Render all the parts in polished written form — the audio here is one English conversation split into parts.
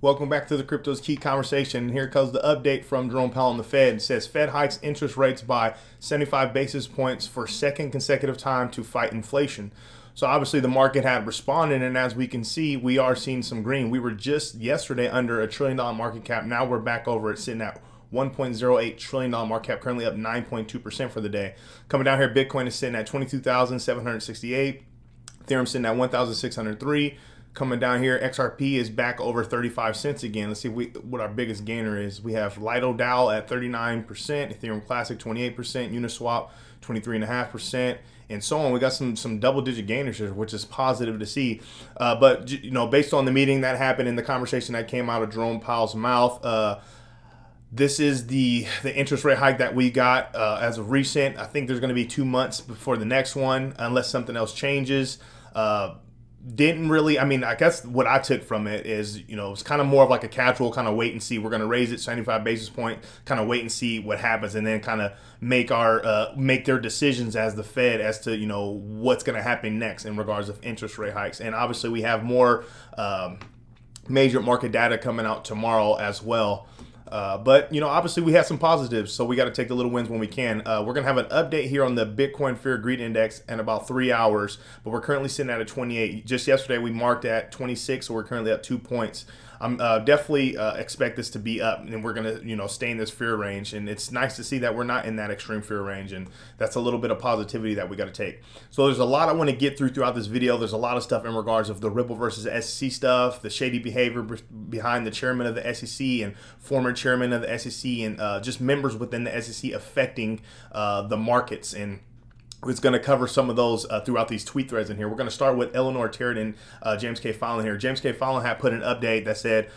Welcome back to the Crypto's Key Conversation. Here comes the update from Jerome Powell and the Fed. It says Fed hikes interest rates by 75 basis points for second consecutive time to fight inflation. So obviously the market had responded, and as we can see, we are seeing some green. We were just yesterday under $1 trillion market cap. Now we're back over it, sitting at $1.08 trillion market cap, currently up 9.2% for the day. Coming down here, Bitcoin is sitting at 22,768. Ethereum sitting at 1,603. Coming down here, XRP is back over 35 cents again. Let's see what our biggest gainer is. We have Lido DAO at 39%, Ethereum Classic 28%, Uniswap 23.5%, and so on. We got some double-digit gainers here, which is positive to see. But you know, based on the meeting that happened and the conversation that came out of Jerome Powell's mouth, this is the interest rate hike that we got as of recent. I think there's going to be 2 months before the next one, unless something else changes. Didn't really, I mean, I guess what I took from it is, you know, it's kind of more of like a casual kind of wait and see. We're going to raise it 75 basis point, kind of wait and see what happens, and then kind of make our make their decisions as the Fed as to, you know, what's going to happen next in regards of interest rate hikes. And obviously we have more major market data coming out tomorrow as well. But, you know, obviously we have some positives, so we got to take the little wins when we can. We're going to have an update here on the Bitcoin Fear Greed Index in about 3 hours, but we're currently sitting at a 28. Just yesterday we marked at 26, so we're currently at 2 points. I'm definitely expect this to be up, and we're going to, you know, stay in this fear range. And it's nice to see that we're not in that extreme fear range, and that's a little bit of positivity that we got to take. So there's a lot I want to get throughout this video. There's a lot of stuff in regards of the Ripple versus SEC stuff, the shady behavior behind the chairman of the SEC and former chairman of the SEC, and just members within the SEC affecting the markets. And it's going to cover some of those throughout these tweet threads in here. We're going to start with Eleanor Terry and James K. Fallon here. James K. Fallon had put an update that said,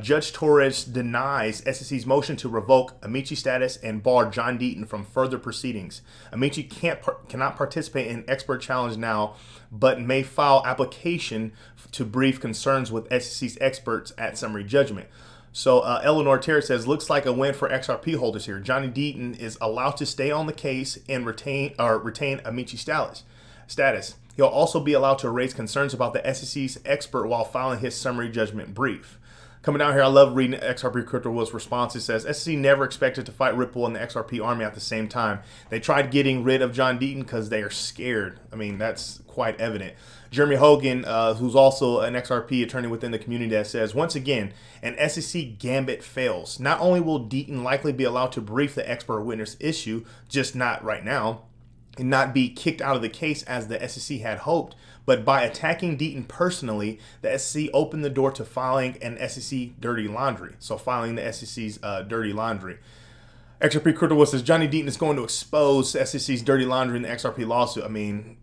Judge Torres denies SEC's motion to revoke Amici status and bar John Deaton from further proceedings. Amici cannot participate in expert challenge now, but may file application to brief concerns with SEC's experts at summary judgment. So Eleanor Terry says, looks like a win for XRP holders here. Johnny Deaton is allowed to stay on the case and retain Amici status. He'll also be allowed to raise concerns about the SEC's expert while filing his summary judgment brief. Coming down here, I love reading XRP Crypto Will's response. It says, SEC never expected to fight Ripple and the XRP army at the same time. They tried getting rid of John Deaton because they are scared. I mean, that's quite evident. Jeremy Hogan, who's also an XRP attorney within the community, that says, once again, an SEC gambit fails. Not only will Deaton likely be allowed to brief the expert witness issue, just not right now, and not be kicked out of the case as the SEC had hoped, but by attacking Deaton personally, the SEC opened the door to filing an SEC dirty laundry. So filing the SEC's dirty laundry. XRP Crypto says, Johnny Deaton is going to expose SEC's dirty laundry in the XRP lawsuit. I mean,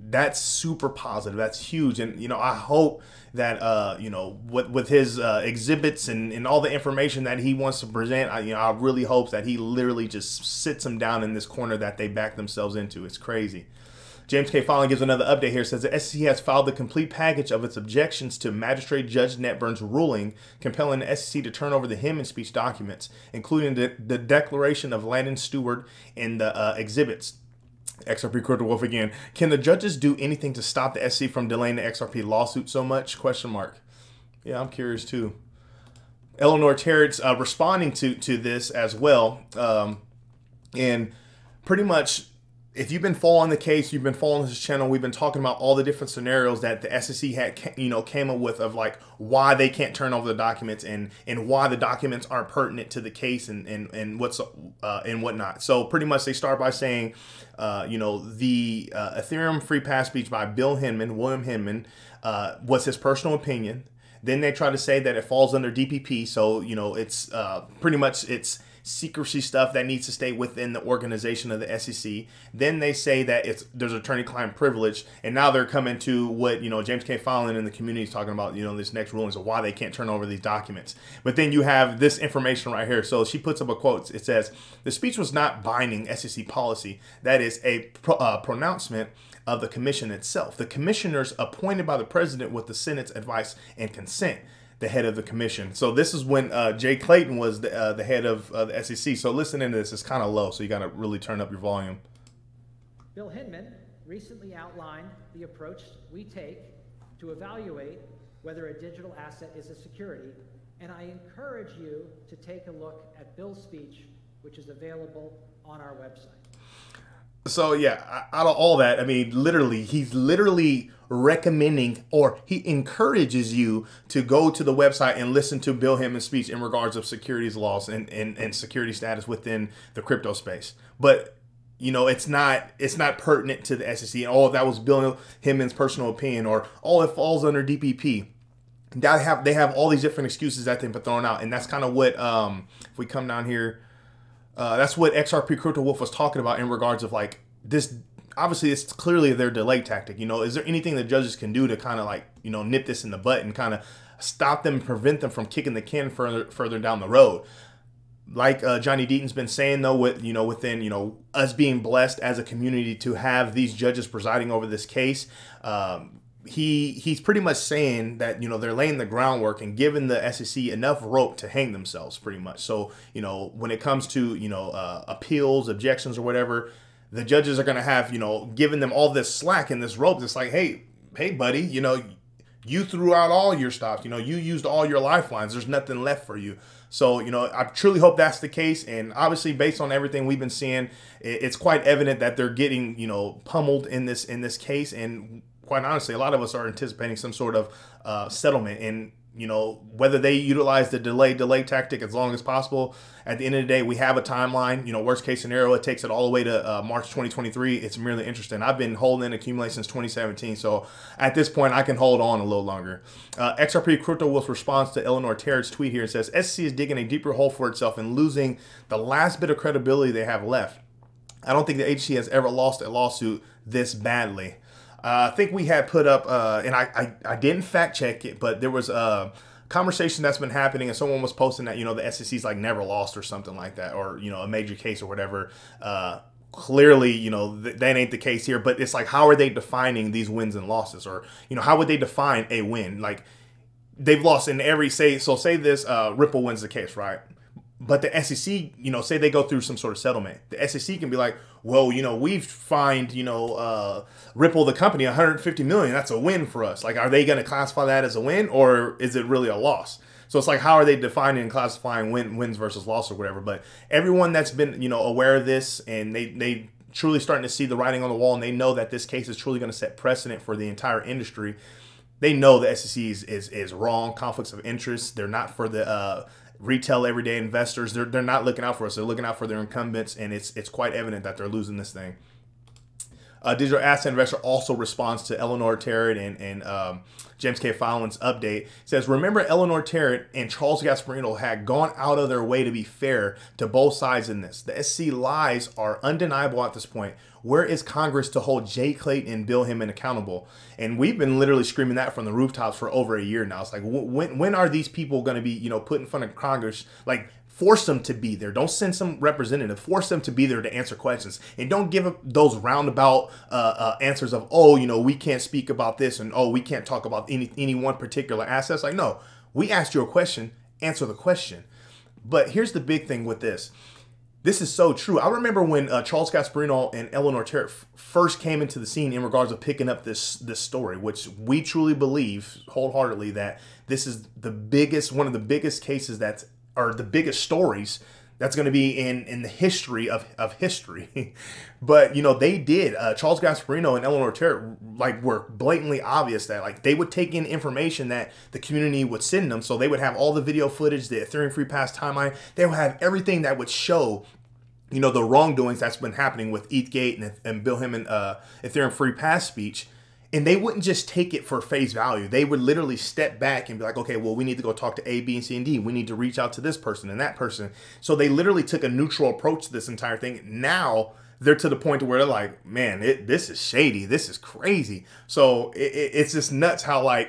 that's super positive. That's huge. And, you know, I hope that, you know, with his exhibits and all the information that he wants to present, I really hope that he literally just sits them down in this corner that they back themselves into. It's crazy. James K. Fallon gives another update here. Says the SEC has filed the complete package of its objections to Magistrate Judge Netburn's ruling, compelling the SEC to turn over the Hinman speech documents, including the declaration of Landon Stewart and the exhibits. XRP Crypto Wolf again. Can the judges do anything to stop the SEC from delaying the XRP lawsuit so much? Question mark. Yeah, I'm curious too. Eleanor Terrett's responding to this as well. And pretty much, if you've been following the case, you've been following this channel, we've been talking about all the different scenarios that the SEC had, you know, came up with of like why they can't turn over the documents and why the documents aren't pertinent to the case and what's and whatnot. So pretty much they start by saying, you know, the Ethereum free pass speech by William Hinman, was his personal opinion. Then they try to say that it falls under DPP. So, you know, it's pretty much it's secrecy stuff that needs to stay within the organization of the SEC. Then they say that there's attorney-client privilege, and now they're coming to what, you know, James K. Fallon in the community is talking about, you know, this next ruling, so why they can't turn over these documents. But then you have this information right here. So she puts up a quote. It says, the speech was not binding SEC policy. That is a pronouncement of the commission itself. The commissioners appointed by the president with the Senate's advice and consent. The head of the commission. So this is when Jay Clayton was the head of the SEC. So listening to this is kind of low, so you got to really turn up your volume. Bill Hinman recently outlined the approach we take to evaluate whether a digital asset is a security, and I encourage you to take a look at Bill's speech, which is available on our website. So yeah, out of all that, I mean, he's literally recommending, or he encourages you to go to the website and listen to Bill Hammond's speech in regards of securities laws and security status within the crypto space. But you know, it's not pertinent to the SEC. And oh, that was Bill Hammond's personal opinion, or oh, it falls under DPP. They have all these different excuses that they've been throwing out, and that's kind of what if we come down here. That's what XRP Crypto Wolf was talking about in regards of like this. Obviously, it's clearly their delay tactic. You know, is there anything the judges can do to kind of like, you know, nip this in the butt and kind of stop them, prevent them from kicking the can further down the road? Like Johnny Deaton's been saying, though, within us being blessed as a community to have these judges presiding over this case. He's pretty much saying that, you know, they're laying the groundwork and giving the SEC enough rope to hang themselves pretty much. So, you know, when it comes to, appeals, objections or whatever, the judges are going to have, giving them all this slack and this rope. It's like, hey, buddy, you threw out all your stops. You used all your lifelines. There's nothing left for you. So, I truly hope that's the case. And obviously, based on everything we've been seeing, it's quite evident that they're getting, pummeled in this case. And quite honestly, a lot of us are anticipating some sort of settlement. And, whether they utilize the delay tactic as long as possible, at the end of the day, we have a timeline. Worst case scenario, it takes it all the way to March 2023. It's merely interesting. I've been holding accumulate since 2017. So at this point, I can hold on a little longer. XRP Crypto Wolf's response to Eleanor Terrett's tweet here says, SEC is digging a deeper hole for itself and losing the last bit of credibility they have left. I don't think the agency has ever lost a lawsuit this badly. I think we had put up, and I didn't fact check it, but there was a conversation that's been happening, and someone was posting that, the SEC's like never lost or something like that, or, a major case or whatever. Clearly, that ain't the case here, but it's like, how are they defining these wins and losses? Or, how would they define a win? Like, they've lost in every, say this, Ripple wins the case, right? But the SEC, say they go through some sort of settlement. The SEC can be like, well, we've fined, Ripple, the company, $150 million. That's a win for us. Like, are they going to classify that as a win, or is it really a loss? So it's like, how are they defining and classifying wins versus loss or whatever? But everyone that's been, aware of this, and they truly starting to see the writing on the wall, and they know that this case is truly going to set precedent for the entire industry. They know the SEC is wrong. Conflicts of interest. They're not for the retail everyday investors. They're not looking out for us. They're looking out for their incumbents, and it's quite evident that they're losing this thing. Digital Asset Investor also responds to Eleanor Terrett and James K. Fallon's update. It says, remember, Eleanor Terrett and Charles Gasparino had gone out of their way to be fair to both sides in this. The SEC lies are undeniable at this point. Where is Congress to hold Jay Clayton and Bill Hammond accountable? And we've been literally screaming that from the rooftops for over a year now. It's like, when are these people going to be, put in front of Congress? Like, force them to be there. Don't send some representative. Force them to be there to answer questions. And don't give up those roundabout answers of, oh, we can't speak about this, and oh, we can't talk about any one particular asset. It's like, no, we asked you a question, answer the question. But here's the big thing with this. This is so true. I remember when Charles Gasparino and Eleanor Terrett first came into the scene in regards of picking up this story, which we truly believe wholeheartedly that this is one of the biggest cases or the biggest stories that's going to be in the history of history. But, they did. Charles Gasparino and Eleanor Terrett, were blatantly obvious that, they would take in information that the community would send them. So they would have all the video footage, the Ethereum Free Pass timeline. They would have everything that would show, the wrongdoings that's been happening with ETHgate and Bill Hammond Ethereum Free Pass speech. And they wouldn't just take it for face value. They would literally step back and be like, okay, well, we need to go talk to A, B, and C, and D. We need to reach out to this person and that person. So they literally took a neutral approach to this entire thing. Now they're to the point where they're like, man, this is shady. This is crazy. So it's just nuts how,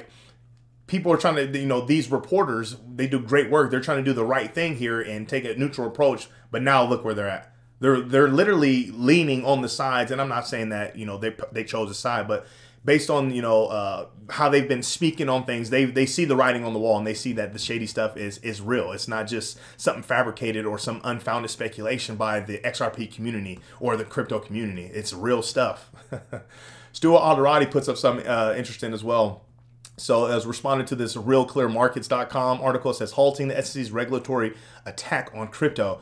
people are trying to, these reporters, they do great work. They're trying to do the right thing here and take a neutral approach. But now look where they're at. They're literally leaning on the sides. And I'm not saying that, they chose a side, but based on, how they've been speaking on things, they see the writing on the wall, and they see that the shady stuff is real. It's not just something fabricated or some unfounded speculation by the XRP community or the crypto community. It's real stuart Alderati puts up something interesting as well. So as responded to this realclearmarkets.com article, it says halting the SEC's regulatory attack on crypto.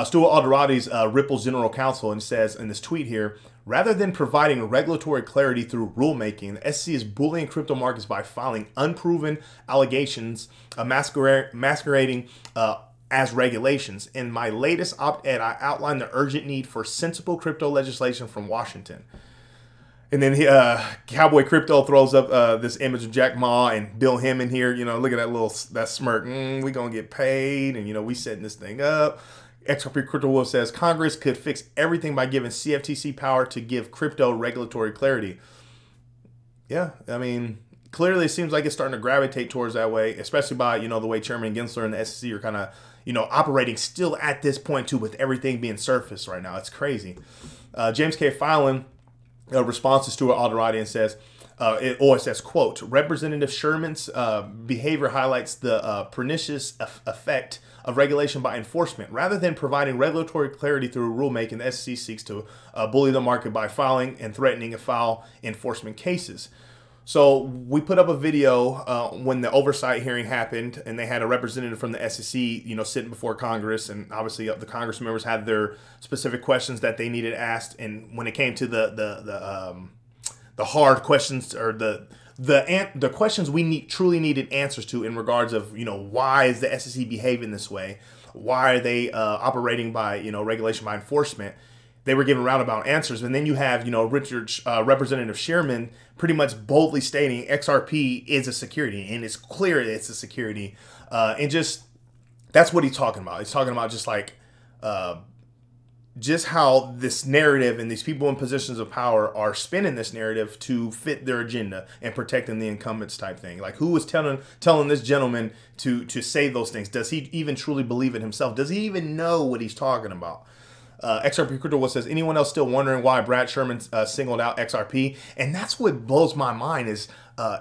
Stuart Alderati's Ripple's general counsel, and says in this tweet here, rather than providing regulatory clarity through rulemaking, the SEC is bullying crypto markets by filing unproven allegations, masquerading as regulations. In my latest op-ed, I outlined the urgent need for sensible crypto legislation from Washington. And then Cowboy Crypto throws up this image of Jack Ma and Bill Hemming here. You know, look at that smirk. We gonna get paid, and you know we setting this thing up. XRP Crypto Wolf says Congress could fix everything by giving CFTC power to give crypto regulatory clarity. Yeah, I mean, clearly it seems like it's starting to gravitate towards that way, especially by, you know, the way Chairman Gensler and the SEC are kind of, you know, operating still at this point too, with everything being surfaced right now. It's crazy. James K. Fallon responses to Alderati and says, it says, quote, Representative Sherman's behavior highlights the pernicious effect of regulation by enforcement. Rather than providing regulatory clarity through rulemaking, the SEC seeks to bully the market by filing and threatening to file enforcement cases. So we put up a video when the oversight hearing happened, and they had a representative from the SEC, you know, sitting before Congress, and obviously the Congress members had their specific questions that they needed asked. And when it came to the hard questions, or the questions we truly needed answers to in regards of, you know, why is the SEC behaving this way? Why are they operating by, you know, regulation by enforcement? They were given roundabout answers. And then you have, you know, Representative Sherman pretty much boldly stating XRP is a security, and it's clear that it's a security. And just, that's what he's talking about. He's talking about just like, just how this narrative and these people in positions of power are spinning this narrative to fit their agenda and protecting the incumbents type thing. Like, who is telling this gentleman to say those things? Does he even truly believe it himself? Does he even know what he's talking about? XRP Crypto says, anyone else still wondering why Brad Sherman singled out XRP? And that's what blows my mind is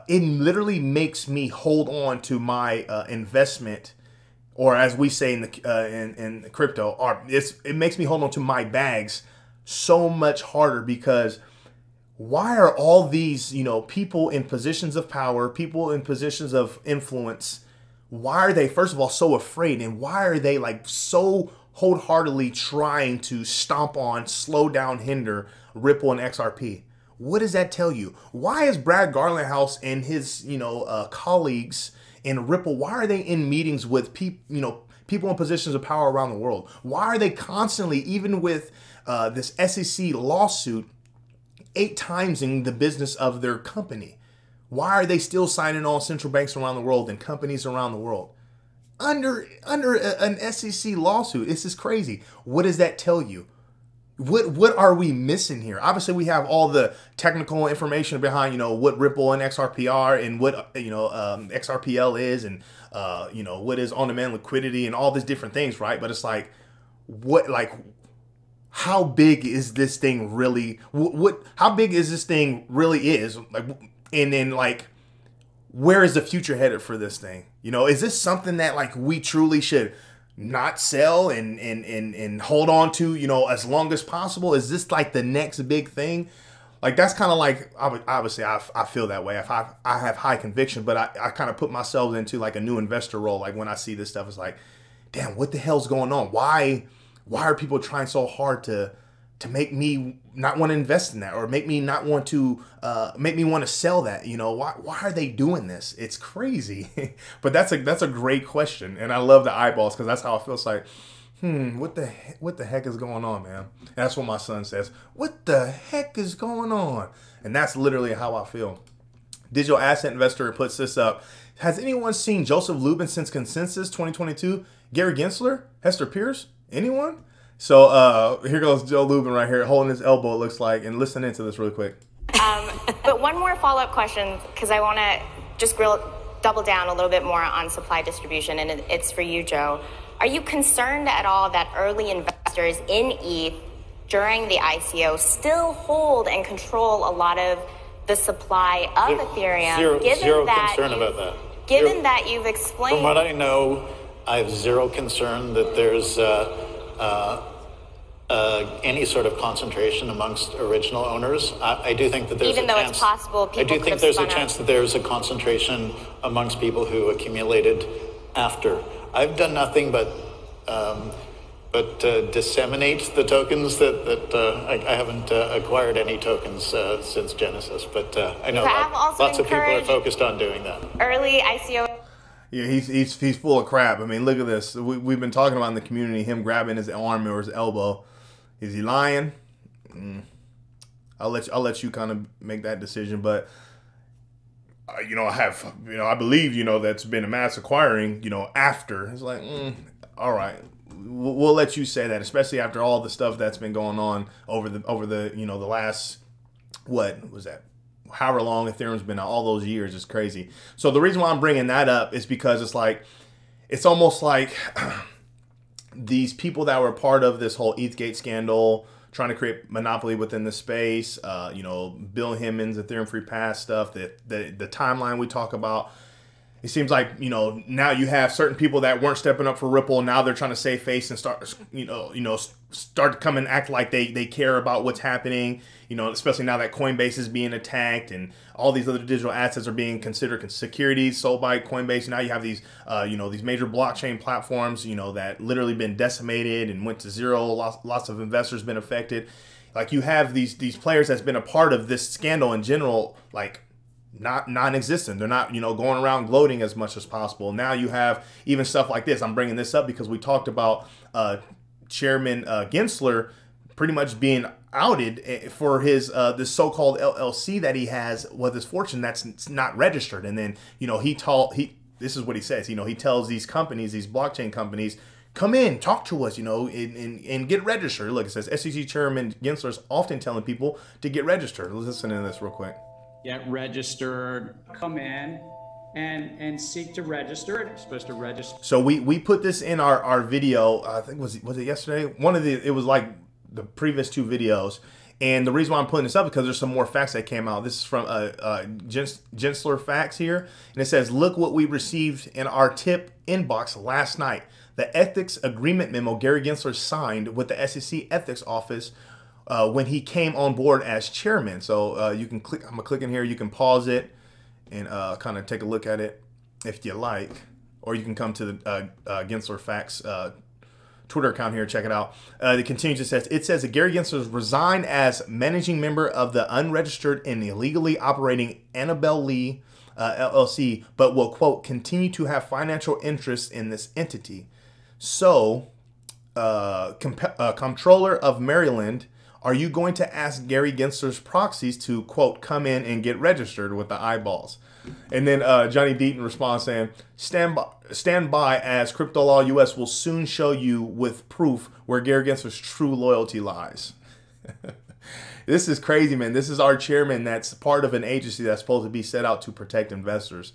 it literally makes me hold on to my investment, or as we say in crypto, it makes me hold on to my bags so much harder, because why are all these, you know, people in positions of power, people in positions of influence, why are they, first of all, so afraid? And why are they like so wholeheartedly trying to stomp on, slow down, hinder Ripple and XRP? What does that tell you? Why is Brad Garlinghouse and his, you know, colleagues in Ripple, why are they in meetings with people, you know, people in positions of power around the world? Why are they constantly, even with this SEC lawsuit, 8 times in the business of their company? Why are they still signing on central banks around the world and companies around the world under an SEC lawsuit? This is crazy. What does that tell you? What are we missing here? Obviously, we have all the technical information behind, you know, what Ripple and XRP are, and what, you know, XRPL is, and you know, what is on-demand liquidity, and all these different things, right? But it's like, how big is this thing really? How big is this thing really is? Like, and then like, where is the future headed for this thing? You know, is this something that like we truly should not sell and hold on to, you know, as long as possible? Is this like the next big thing? Like, that's kind of like, obviously I feel that way. I have high conviction, but I kind of put myself into like a new investor role. Like, when I see this stuff, it's like, damn, what the hell's going on? Why are people trying so hard to make me not want to invest in that, or make me not want to, make me want to sell that? You know, why are they doing this? It's crazy. But that's a great question. And I love the eyeballs, because that's how it feels like, what the heck is going on, man? And that's what my son says. What the heck is going on? And that's literally how I feel. Digital Asset Investor puts this up. Has anyone seen Joseph Lubin since Consensus 2022? Gary Gensler? Hester Pierce? Anyone? So here goes Joe Lubin right here, holding his elbow, it looks like, and listen into this real quick. But one more follow-up question, because I want to just double down a little bit more on supply distribution, and it's for you, Joe. Are you concerned at all that early investors in ETH during the ICO still hold and control a lot of the supply of Ethereum? Zero concern about that. Given that you've explained... From what I know, I have zero concern that there's any sort of concentration amongst original owners. I do think that there's even a though chance, it's possible, people I do could think have there's a spun chance out. that there's a concentration amongst people who accumulated after. I've done nothing but disseminate the tokens I haven't acquired any tokens since Genesis, but I know I've also lots of people are encouraged focused on doing that. Early ICO. Yeah, he's full of crap. I mean, look at this. We've been talking about in the community him grabbing his arm or his elbow. Is he lying? I'll let you kind of make that decision. But I believe that's been a mass acquiring. After it's like, all right, we'll let you say that, especially after all the stuff that's been going on over the the last, what was that? However long Ethereum's been out, all those years. Is crazy. So the reason why I'm bringing that up is because it's almost like these people that were part of this whole ETHgate scandal, trying to create monopoly within the space, Bill Hemmon's Ethereum Free Pass stuff, the timeline we talk about. It seems like, now you have certain people that weren't stepping up for Ripple. Now they're trying to save face and start to come and act like they care about what's happening, especially now that Coinbase is being attacked and all these other digital assets are being considered securities sold by Coinbase. Now you have these, these major blockchain platforms, that literally been decimated and went to zero. Lots of investors been affected. Like you have these players that's been a part of this scandal in general, like, not non-existent. They're not, going around gloating as much as possible. Now you have even stuff like this. I'm bringing this up because we talked about Chairman Gensler pretty much being outed for his this so-called LLC that he has with his fortune that's not registered. And then, this is what he says. He tells these companies, these blockchain companies, come in, talk to us, and get registered. Look, it says SEC Chairman Gensler is often telling people to get registered. Let's listen to this real quick. Get registered, come in and seek to register. It's supposed to register. So we put this in our video. I think was it yesterday? It was like the previous two videos. And the reason why I'm putting this up is because there's some more facts that came out. This is from Gensler Facts here. And it says, look what we received in our tip inbox last night. The ethics agreement memo Gary Gensler signed with the SEC ethics office when he came on board as chairman. So you can click, I'm gonna click in here, you can pause it and kind of take a look at it if you like, or you can come to the Gensler Facts Twitter account here, check it out. It continues, it says that Gary Gensler resigned as managing member of the unregistered and illegally operating Annabelle Lee LLC, but will, quote, continue to have financial interests in this entity. So, Comptroller of Maryland, are you going to ask Gary Gensler's proxies to, quote, come in and get registered with the eyeballs? And then Johnny Deaton responds saying, stand by as Crypto Law US will soon show you with proof where Gary Gensler's true loyalty lies. This is crazy, man. This is our chairman that's part of an agency that's supposed to be set out to protect investors.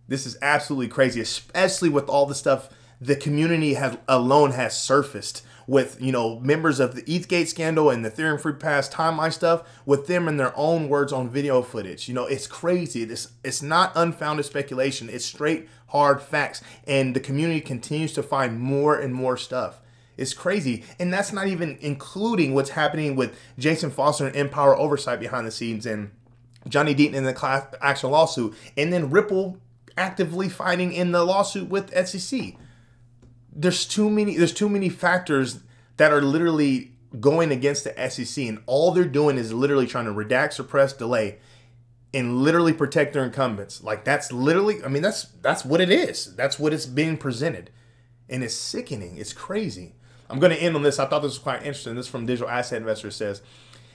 This is absolutely crazy, especially with all the stuff the community alone has surfaced with, members of the ETHgate scandal and the Ethereum Free Pass timeline stuff, with them in their own words on video footage. It's crazy. It's not unfounded speculation. It's straight, hard facts. And the community continues to find more and more stuff. It's crazy. And that's not even including what's happening with Jason Foster and Empower Oversight behind the scenes and Johnny Deaton in the class action lawsuit. And then Ripple actively fighting in the lawsuit with SEC. There's too many factors that are literally going against the SEC, and all they're doing is literally trying to redact, suppress, delay, and literally protect their incumbents. Like that's literally, that's what it is. That's what it's being presented, and it's sickening. It's crazy. I'm going to end on this. I thought this was quite interesting. This is from Digital Asset Investor. It says,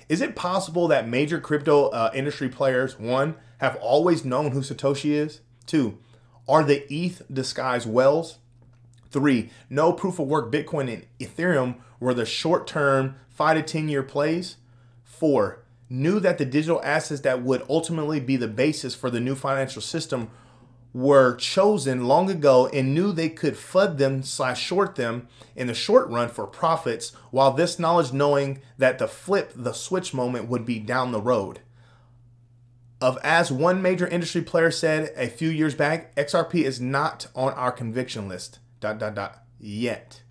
is it possible that major crypto industry players, 1, have always known who Satoshi is? 2, are the ETH disguised whales? 3, no proof of work Bitcoin and Ethereum were the short-term 5 to 10 year plays. 4, knew that the digital assets that would ultimately be the basis for the new financial system were chosen long ago and knew they could FUD them / short them in the short run for profits, while this knowledge knowing that the switch moment would be down the road. As one major industry player said a few years back, XRP is not on our conviction list. ... yet.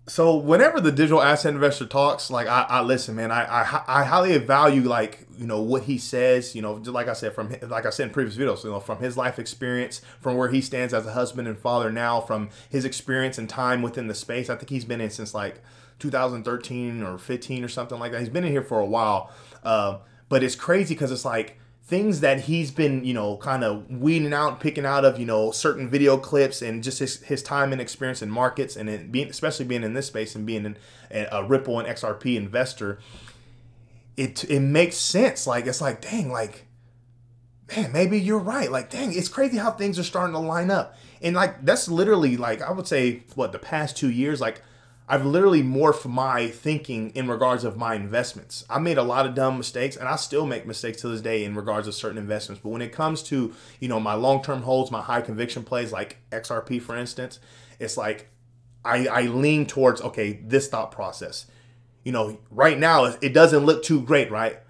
So whenever the digital asset investor talks, like I listen, man. I highly value, like, you know, what he says. You know, just like I said, like I said in previous videos, you know, from his life experience, from where he stands as a husband and father now, from his experience and time within the space. I think he's been in since like 2013 or 15 or something like that. He's been in here for a while, but it's crazy because it's like things that he's been, you know, kind of weeding out, picking out of, you know, certain video clips and just his time and experience in markets and being, especially being in this space and being a Ripple and XRP investor, it makes sense. Like, it's like, dang, like, man, maybe you're right. Like, dang, it's crazy how things are starting to line up. And like, that's literally, like, I would say, what, the past 2 years, like, I've literally morphed my thinking in regards of my investments. I made a lot of dumb mistakes, and I still make mistakes to this day in regards of certain investments. But when it comes to, you know, my long-term holds, my high conviction plays like XRP, for instance, it's like I lean towards, okay, this thought process. You know, right now it doesn't look too great, right?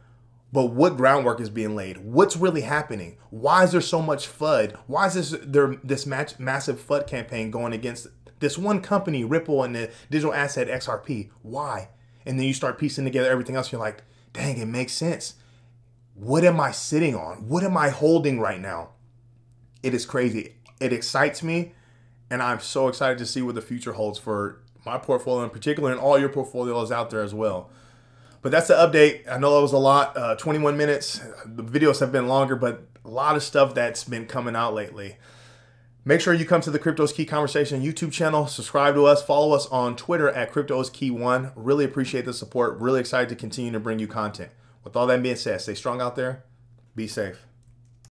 But what groundwork is being laid? What's really happening? Why is there so much FUD? Why is this massive FUD campaign going against this one company, Ripple, and the digital asset XRP? Why? And then you start piecing together everything else. You're like, dang, it makes sense. What am I sitting on? What am I holding right now? It is crazy. It excites me, and I'm so excited to see what the future holds for my portfolio in particular, and all your portfolios out there as well. But that's the update. I know that was a lot, 21 minutes. The videos have been longer, but a lot of stuff that's been coming out lately. Make sure you come to the Crypto's Key Conversation YouTube channel. Subscribe to us. Follow us on Twitter at Crypto'sKey1. Really appreciate the support. Really excited to continue to bring you content. With all that being said, stay strong out there. Be safe.